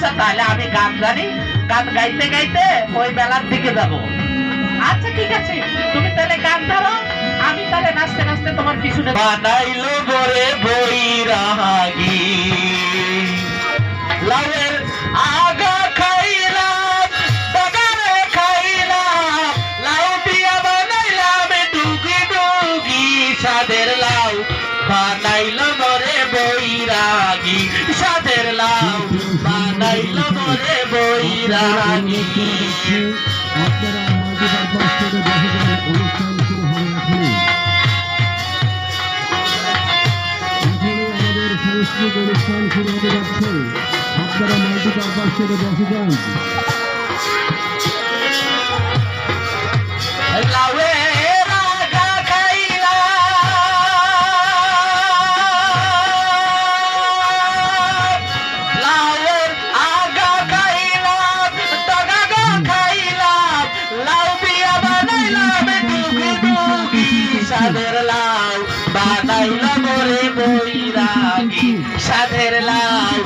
আচ্ছা তাহলে আমি গান জানি, গান গাইতে গাইতে ওই মেলার দিকে যাব। আচ্ছা ঠিক আছে, তুমি তাহলে গান ধরো, আমি তাহলে নাচতে নাচতে তোমার পিছনে। বানাইলো বরে বৈরাগী, লাউয়ের আগা খাইলাম, বাগানে খাইলাম, লাউ দিয়া বানাইলাম ডুগি ডুগি স্বাদের লাউ। বানাইলো বরে বৈরাগী, স্বাদের লাউ বানাইলো বরে বৈরাগী। আপনারা মাল্টিপারপাস থেকে বসে অনুষ্ঠান শুরু হবে আমাদের সাংস্কৃতিক অনুষ্ঠান শুরু হতে যাচ্ছে। আপনারা মাল্টিপারপাস থেকে বসে যান। লাউয়ের আগা খাইলাম, লাউয়ের আগা খাইলাম, ডগা খাইলাম, লাউ দিয়া বানাইলাম ডুগি ডুগি স্বাদের লাউ। বানাইলাম বরে বৈরাগী, স্বাদের লাউ।